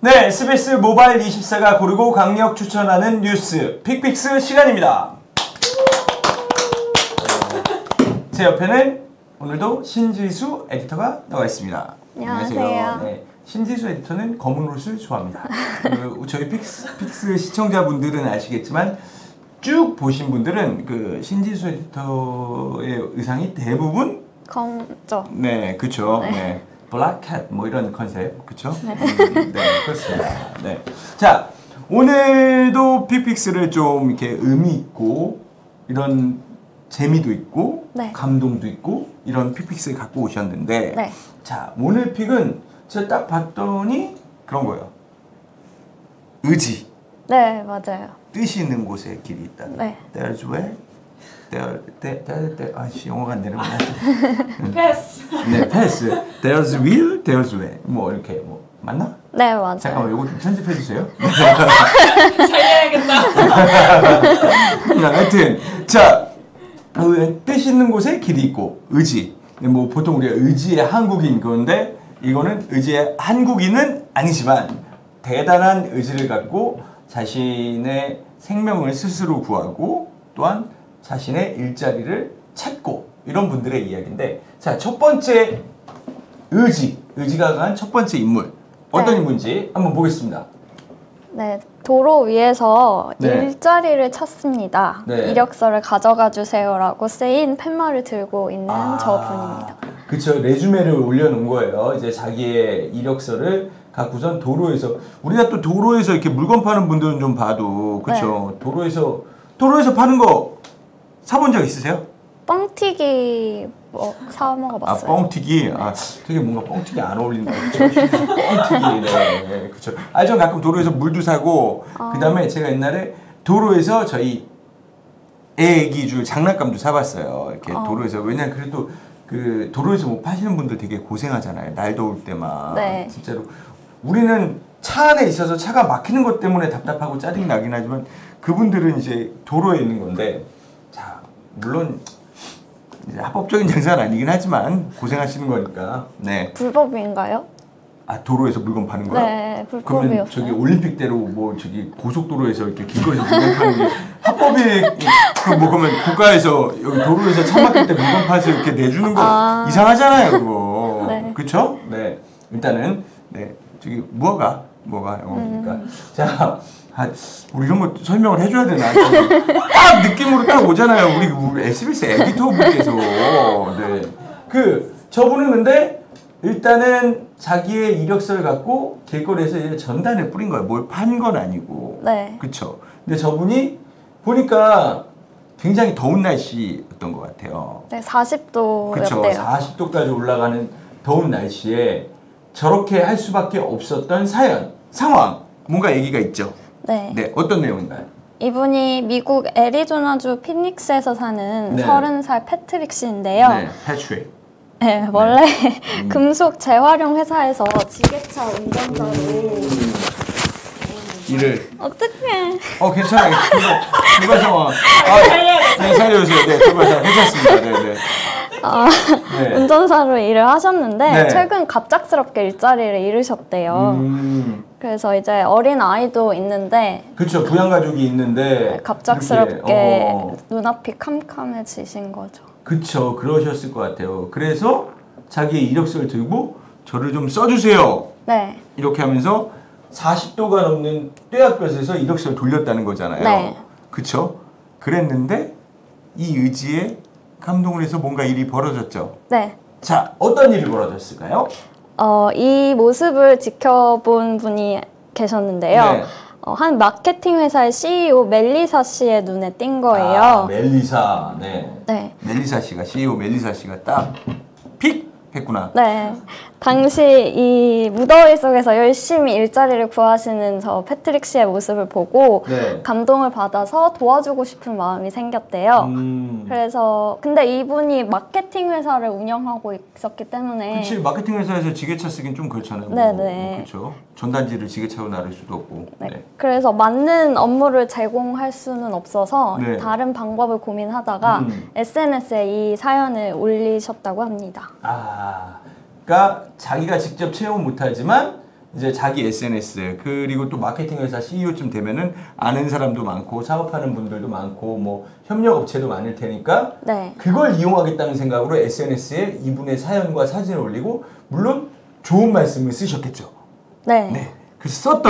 네, SBS 모바일 24가 고르고 강력 추천하는 뉴스 픽픽스 시간입니다. 제 옆에는 오늘도 신지수 에디터가 나와 있습니다. 안녕하세요. 네, 신지수 에디터는 검은 옷을 좋아합니다. 저희 픽스 시청자분들은 아시겠지만 쭉 보신 분들은 그 신지수 에디터의 의상이 대부분 검죠. 네, 그렇죠. 네. 네. 블랙캣 뭐 이런 컨셉, 그렇죠? 네. 네, 그렇습니다. 네. 자, 오늘도 픽픽스를 좀 이렇게 의미 있고 이런 재미도 있고 네. 감동도 있고 이런 픽픽스를 갖고 오셨는데, 네. 자, 오늘 픽은 제가 딱 봤더니 그런 거예요. 의지. 네, 맞아요. 뜻이 있는 곳에 길이 있다. 네. There's way. 아씨 영어가 안 되는구나. 패스. 네, 패스. There's will, there's way. 뭐 이렇게 뭐 맞나? 네, 맞아요. 잠깐만 요거 좀 편집해 주세요. 살려야겠다. 하여튼 자, 뜻 있는 곳에 길이 있고 의지. 뭐 보통 우리가 의지의 한국인 그런데 이거는 의지의 한국인은 아니지만 대단한 의지를 갖고 자신의 생명을 스스로 구하고 또한 자신의 일자리를 찾고 이런 분들의 이야기인데, 자, 첫 번째 의지가 강한 첫 번째 인물 어떤 네. 인물인지 한번 보겠습니다. 네, 도로 위에서 네. 일자리를 찾습니다. 네. 이력서를 가져가 주세요라고 쓰인 팻말을 들고 있는 저분입니다. 그쵸, 레주메를 올려놓은 거예요. 이제 자기의 이력서를 갖고선 도로에서, 우리가 또 도로에서 이렇게 물건 파는 분들은 좀 봐도 그쵸. 네. 도로에서 파는 거 사본 적 있으세요? 뻥튀기 사 먹어봤어요. 뻥튀기. 되게 뭔가 뻥튀기 안 어울린다. 그쵸? 뻥튀기. 네, 그쵸. 전 가끔 도로에서 물도 사고, 그 다음에 제가 옛날에 도로에서 저희 애기줄 장난감도 사봤어요. 이렇게 도로에서. 왜냐면 그래도 그 도로에서 뭐 파시는 분들 되게 고생하잖아요. 날 더울 때만. 네. 진짜로. 우리는 차 안에 있어서 차가 막히는 것 때문에 답답하고 짜증 나긴 하지만 그분들은 이제 도로에 있는 건데, 자, 물론 이제 합법적인 장사는 아니긴 하지만 고생하시는 거니까. 네. 불법인가요? 도로에서 물건 파는 거야? 네, 그러면 불법이었어요. 저기 올림픽대로 뭐 저기 고속도로에서 이렇게 길거리에서 물건 파는 게 합법이 뭐 그러면 국가에서 여기 도로에서 차 막힐 때 물건 파서 이렇게 내주는 거 이상하잖아요, 그거. 네. 그렇죠? 네. 일단은 네 저기 뭐가 영어니까. 자, 우리 이런 거 설명을 해줘야 되나? 딱 느낌으로 딱 오잖아요. 우리 SBS 에디터 분께서. 네. 저분은 근데 일단은 자기의 이력서를 갖고 길거리에서 이제 전단을 뿌린 거예요. 뭘 판 건 아니고. 네. 그쵸. 근데 저분이 보니까 굉장히 더운 날씨였던 것 같아요. 네, 40도였대요. 그쵸. 40도까지 올라가는 더운 날씨에 저렇게 할 수밖에 없었던 상황, 뭔가 얘기가 있죠. 네. 네, 어떤 내용인가요? 이분이 미국 애리조나주 피닉스에서 사는 네. 30살 패트릭 씨인데요. 네, 패트릭. 네, 원래 금속 재활용 회사에서 지게차 운전자로 일을. 어떡해. 괜찮아요. 그거 상황. 네, 살려주세요. 네, 그거 잘 괜찮습니다. 네, 네. 네. 운전사로 일을 하셨는데 네. 최근 갑작스럽게 일자리를 잃으셨대요. 그래서 이제 어린 아이도 있는데 그렇죠. 부양가족이 있는데 갑작스럽게 눈앞이 캄캄해지신 거죠. 그쵸. 그러셨을 것 같아요. 그래서 자기의 이력서를 들고 저를 좀 써주세요. 네. 이렇게 하면서 40도가 넘는 뙤약볕에서 이력서를 돌렸다는 거잖아요. 네. 그쵸? 그랬는데 이 의지에 감동을 해서 뭔가 일이 벌어졌죠. 네. 자, 어떤 일이 벌어졌을까요? 이 모습을 지켜본 분이 계셨는데요. 네. 한 마케팅 회사의 CEO 멜리사 씨의 눈에 띈 거예요. 멜리사. 네. 네. 멜리사 씨가 CEO 멜리사 씨가 딱 픽 했구나. 네. 당시 이 무더위 속에서 열심히 일자리를 구하시는 저 패트릭 씨의 모습을 보고 네. 감동을 받아서 도와주고 싶은 마음이 생겼대요. 그래서 근데 이분이 마케팅 회사를 운영하고 있었기 때문에 그치, 마케팅 회사에서 지게차 쓰긴 좀 그렇잖아요. 네네. 그렇죠. 전단지를 지게차로 나를 수도 없고. 네. 네. 그래서 맞는 업무를 제공할 수는 없어서 네. 다른 방법을 고민하다가 SNS에 이 사연을 올리셨다고 합니다. 그러니까 자기가 직접 체험 못하지만 이제 자기 SNS 그리고 또 마케팅 회사 CEO쯤 되면은 아는 사람도 많고 사업하는 분들도 많고 뭐 협력 업체도 많을 테니까 네. 그걸 이용하겠다는 생각으로 SNS에 이분의 사연과 사진을 올리고 물론 좋은 말씀을 쓰셨겠죠. 네. 네. 그래서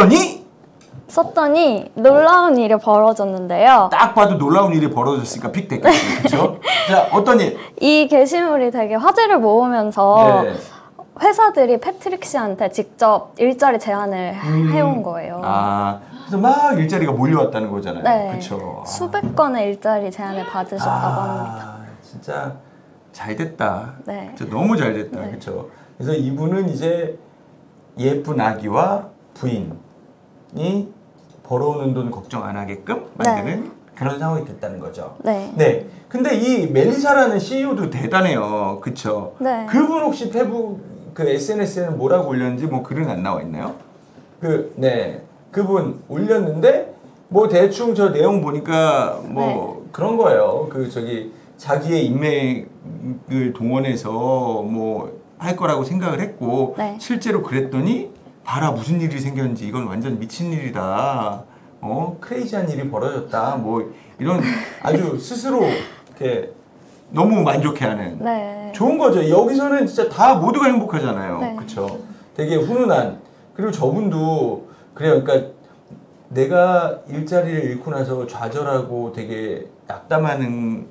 썼더니 놀라운 일이 벌어졌는데요. 딱 봐도 놀라운 일이 벌어졌으니까 픽 됐겠죠. 그렇죠? 자, 어떤 일? 이 게시물이 되게 화제를 모으면서 네. 회사들이 패트릭 씨한테 직접 일자리 제안을 해온 거예요. 아, 그래서 막 일자리가 몰려왔다는 거잖아요. 네. 그렇죠. 수백 건의 일자리 제안을 받으셨다고 합니다. 진짜 잘 됐다. 네. 진짜 너무 잘 됐다. 네. 그렇죠. 그래서 이분은 이제 예쁜 아기와 부인이 벌어오는 돈 걱정 안 하게끔 만드는 그런 상황이 됐다는 거죠. 네. 네. 근데 이 멜리사라는 CEO도 대단해요. 그쵸? 네. 그분 혹시 페북 그 SNS에는 뭐라고 올렸는지 뭐 글은 안 나와 있나요? 그분 올렸는데 뭐 대충 저 내용 보니까 뭐 그런 거예요. 자기의 인맥을 동원해서 뭐 할 거라고 생각을 했고 실제로 그랬더니 봐라 무슨 일이 생겼는지 이건 완전 미친 일이다. 크레이지한 일이 벌어졌다. 뭐 이런 아주 스스로 이렇게 너무 만족해하는 좋은 거죠. 여기서는 진짜 다 모두가 행복하잖아요. 그렇죠? 되게 훈훈한. 그리고 저분도 그래요. 그러니까 내가 일자리를 잃고 나서 좌절하고 되게 낙담하는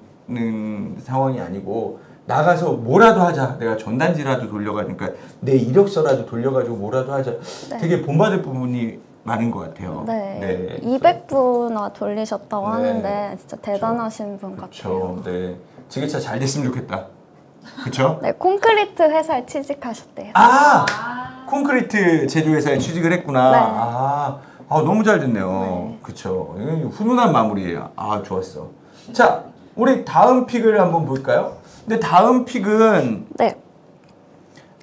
상황이 아니고 나가서 뭐라도 하자. 내가 전단지라도 돌려가니까 내 이력서라도 돌려가지고 뭐라도 하자. 되게 본받을 부분이 많은 것 같아요. 네. 200부나 돌리셨다고 하는데 진짜 대단하신 분 같아요. 네. 지게차 잘 됐으면 좋겠다. 그렇죠? 네, 콘크리트 회사에 취직하셨대요. 콘크리트 제조회사에 취직을 했구나. 너무 잘 됐네요. 그렇죠. 훈훈한 마무리예요. 좋았어. 자, 우리 다음 픽을 한번 볼까요? 근데 다음 픽은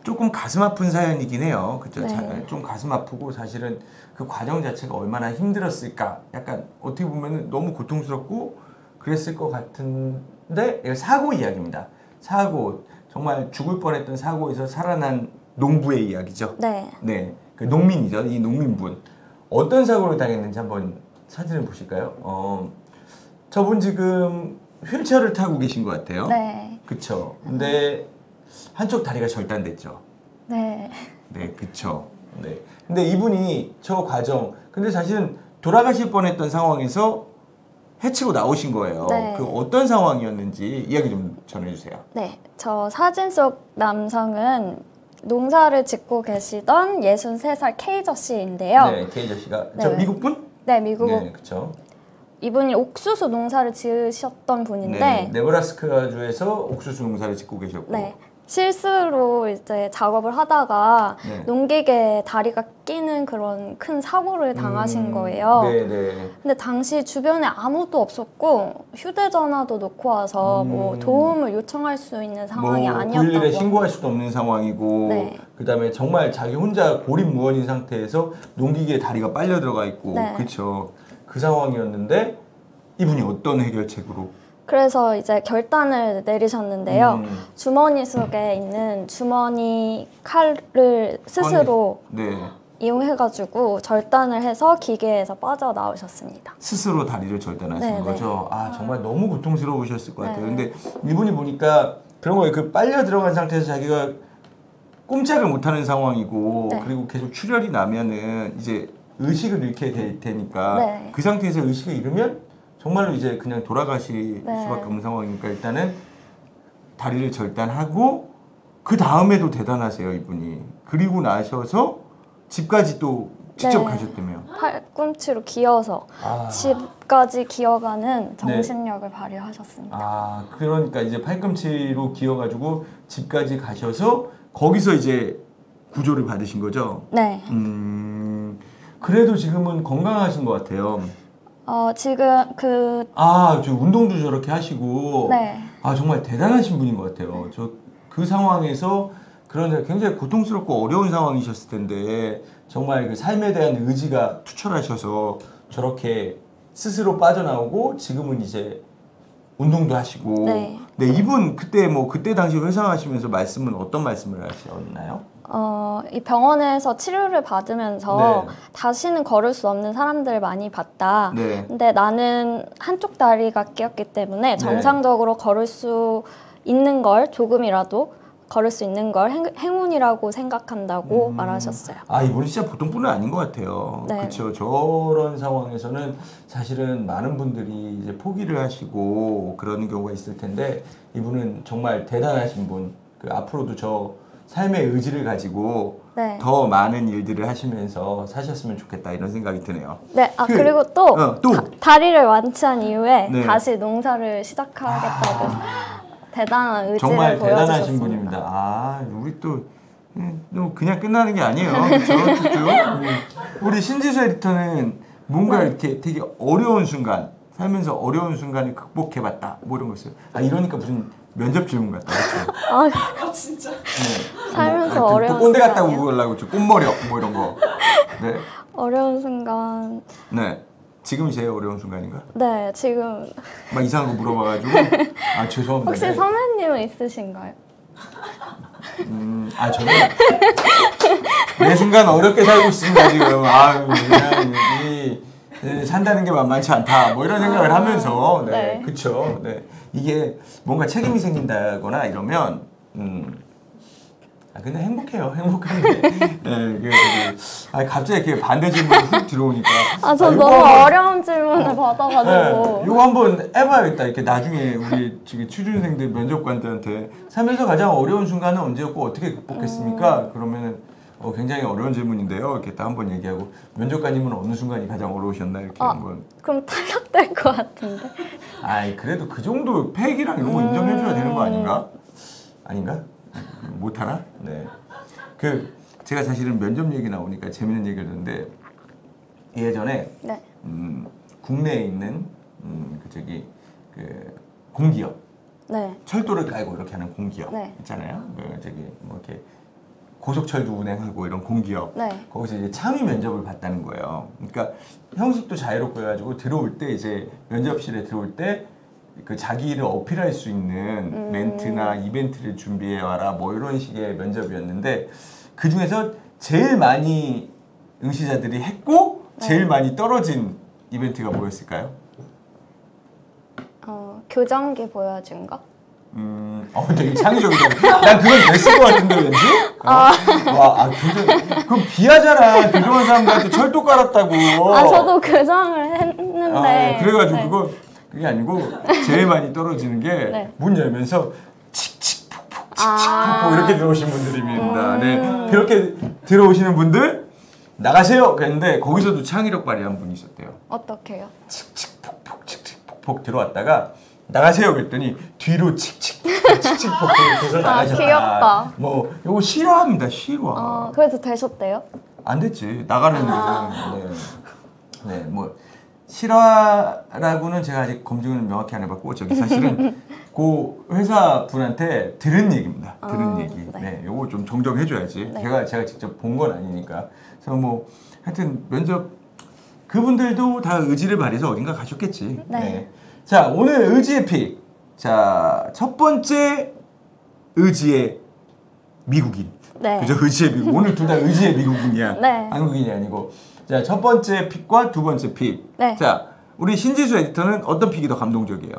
조금 가슴 아픈 사연이긴 해요. 그렇죠? 좀 가슴 아프고 사실은 그 과정 자체가 얼마나 힘들었을까. 약간 어떻게 보면 너무 고통스럽고 그랬을 것 같은데 이거 사고 이야기입니다. 사고. 정말 죽을 뻔했던 사고에서 살아난 농부의 이야기죠. 네. 그 농민이죠. 이 농민분. 어떤 사고를 당했는지 한번 사진을 보실까요? 저분 지금 휠체어를 타고 계신 것 같아요. 그쵸. 근데 한쪽 다리가 절단됐죠. 네, 그쵸. 네. 근데 이분이 저 과정, 근데 사실은 돌아가실 뻔했던 상황에서 해치고 나오신 거예요. 그 어떤 상황이었는지 이야기 좀 전해주세요. 저 사진 속 남성은 농사를 짓고 계시던 63살 케이저 씨인데요. 케이저 씨가. 저 미국 분? 네, 미국. 그쵸. 이분이 옥수수 농사를 지으셨던 분인데 네브라스카주에서 옥수수 농사를 짓고 계셨고 실수로 이제 작업을 하다가 농기계에 다리가 끼는 그런 큰 사고를 당하신 거예요. 근데 당시 주변에 아무도 없었고 휴대전화도 놓고 와서 뭐 도움을 요청할 수 있는 상황이 아니었다고. 911에 신고할 수도 없는 상황이고 그다음에 정말 자기 혼자 고립무원인 상태에서 농기계에 다리가 빨려 들어가 있고 그렇죠. 그 상황이었는데 이분이 어떤 해결책으로? 그래서 이제 결단을 내리셨는데요. 주머니 속에 있는 주머니 칼을 스스로 이용해가지고 절단을 해서 기계에서 빠져나오셨습니다. 스스로 다리를 절단하신 거죠? 정말 너무 고통스러우셨을 것 같아요. 근데 이분이 보니까 그런 거예요. 그 빨려 들어간 상태에서 자기가 꼼짝을 못하는 상황이고 그리고 계속 출혈이 나면은 이제 의식을 잃게 될 테니까 그 상태에서 의식을 잃으면 정말로 이제 그냥 돌아가실 수밖에 없는 상황이니까 일단은 다리를 절단하고 그 다음에도 대단하세요 이분이. 그리고 나셔서 집까지 또 직접 가셨다며요. 팔꿈치로 기어서 집까지 기어가는 정신력을 발휘하셨습니다. 그러니까 이제 팔꿈치로 기어가지고 집까지 가셔서 거기서 이제 구조를 받으신 거죠? 그래도 지금은 건강하신 것 같아요. 지금 저 운동도 저렇게 하시고 정말 대단하신 분인 것 같아요. 저 그 상황에서 그런 굉장히 고통스럽고 어려운 상황이셨을 텐데 정말 그 삶에 대한 의지가 투철하셔서 저렇게 스스로 빠져나오고 지금은 이제 운동도 하시고 네, 이분 그때 당시 회상하시면서 말씀은 어떤 말씀을 하셨나요? 이 병원에서 치료를 받으면서 네. 다시는 걸을 수 없는 사람들을 많이 봤다. 네. 근데 나는 한쪽 다리가 끼었기 때문에 정상적으로 네. 걸을 수 있는 걸 조금이라도 걸을 수 있는 걸 행운이라고 생각한다고 말하셨어요. 아, 이분이 진짜 보통 분은 아닌 것 같아요. 네. 그렇죠. 저런 상황에서는 사실은 많은 분들이 이제 포기를 하시고 그러는 경우가 있을 텐데 이분은 정말 대단하신 분. 앞으로도 저 삶의 의지를 가지고 네. 더 많은 일들을 하시면서 사셨으면 좋겠다 이런 생각이 드네요. 네, 그리고 또 다리를 완치한 이후에 네. 다시 농사를 시작하겠다고 대단한 의지를 정말 보여주셨습니다. 대단하신 분입니다. 우리 또 그냥 끝나는 게 아니에요. 그렇죠? 우리 신지수 에디터는 뭔가 이렇게 되게 어려운 순간 살면서 어려운 순간을 극복해봤다 뭐 이런 거 있어요. 이러니까 무슨 면접 질문 같다. 그렇죠? 진짜. 네. 살면서 어려운 꼰대 같다고 그러려고 꽃머리업 뭐 이런 거. 네. 어려운 순간. 네. 지금이 제일 어려운 순간인가? 네, 지금. 막 이상한 거 물어봐가지고. 죄송합니다. 혹시 선배님은 있으신가요? 저는 매 순간 어렵게 살고 있습니다 지금. 그냥 산다는 게 만만치 않다. 뭐 이런 생각을 하면서, 네, 그쵸. 네, 이게 뭔가 책임이 생긴다거나 이러면, 근데 행복해요. 행복한데. 네, 갑자기 이렇게 반대 질문이 훅 들어오니까. 저 너무 어려운 질문을 받아가지고. 이거 한번 해봐야겠다. 이렇게 나중에 우리 지금 취준생들 면접관들한테 살면서 가장 어려운 순간은 언제였고 어떻게 극복했습니까? 그러면은 굉장히 어려운 질문인데요. 이렇게 딱 한번 얘기하고 면접관님은 어느 순간이 가장 어려우셨나 이렇게 한번. 그럼 탈락될 것 같은데. 그래도 그 정도 팩이랑 이런 거 인정해줘야 되는 거 아닌가? 아닌가? 못하나? 네. 제가 사실은 면접 얘기 나오니까 재밌는 얘기를 듣는데 예전에 네. 국내에 있는 공기업 네. 철도를 깔고 이렇게 하는 공기업 네. 있잖아요. 이렇게 고속철도 운행하고 이런 공기업 네. 거기서 이제 참의 면접을 봤다는 거예요. 그러니까 형식도 자유롭고 해가지고 들어올 때 이제 면접실에 들어올 때 자기를 어필할 수 있는 멘트나 이벤트를 준비해 와라 뭐 이런 식의 면접이었는데 그 중에서 제일 많이 응시자들이 했고 제일 많이 떨어진 이벤트가 뭐였을까요? 교정기 보여준 거? 되게 창의적이다. 난 그건 됐을 것 같은데 왠지? 그럼 비하잖아. 교정한 사람들한테 철도 깔았다고. 저도 교정을 했는데. 그래가지고 그게 아니고 제일 많이 떨어지는 게 문 열면서 칙칙폭폭 칙칙폭폭 이렇게 들어오신 분들입니다. 네, 그렇게 들어오시는 분들 나가세요. 그랬는데 거기서도 창의력 발휘한 분이 있었대요. 어떻게요? 칙칙폭폭 칙칙폭폭 들어왔다가 나가세요 그랬더니 뒤로 칙칙폭폭 계속 나가셨다. 귀엽다. 뭐 이거 실화입니다. 실화. 그래도 되셨대요? 안 됐지. 나가는 거죠. 네, 뭐. 실화라고는 제가 아직 검증을 명확히 안 해봤고 사실은 그 회사 분한테 들은 얘기입니다. 들은 얘기. 네, 요거 좀 정정해줘야지. 네. 제가 직접 본 건 아니니까. 그래서 뭐 하여튼 면접 그분들도 다 의지를 발휘해서 어딘가 가셨겠지. 네. 네. 자, 오늘 의지의 픽. 자, 첫 번째 의지의 미국인. 네. 그죠? 의지의 미국. 오늘 둘 다 의지의 미국인이야. 네. 한국인이 아니고. 자, 첫 번째 픽과 두 번째 픽. 네. 자, 우리 신지수 에디터는 어떤 픽이 더 감동적이에요?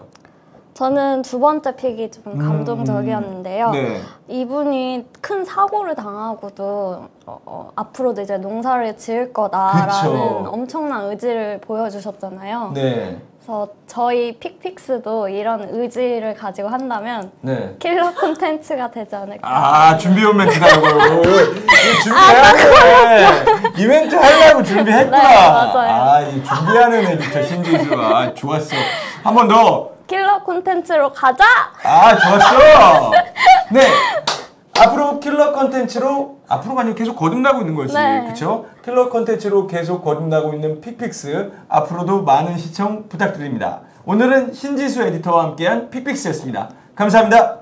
저는 두 번째 픽이 좀 감동적이었는데요. 네. 이분이 큰 사고를 당하고도 앞으로도 이제 농사를 지을 거다라는 그쵸. 엄청난 의지를 보여주셨잖아요. 네. 그래서 저희 픽픽스도 이런 의지를 가지고 한다면 네. 킬러 콘텐츠가 되지 않을까. 준비온 멘트다 이거. 준비해야 돼. 이벤트 하려고 준비했구나. 네, 맞아요. 이 준비하는 에디터 신지수가 좋았어. 한 번 더. 킬러 콘텐츠로 가자. 좋았어. 네. 앞으로 킬러 콘텐츠로 앞으로가 아니고 계속 거듭나고 있는 거지. 네. 그렇죠? 킬러 콘텐츠로 계속 거듭나고 있는 픽픽스 앞으로도 많은 시청 부탁드립니다. 오늘은 신지수 에디터와 함께한 픽픽스였습니다. 감사합니다.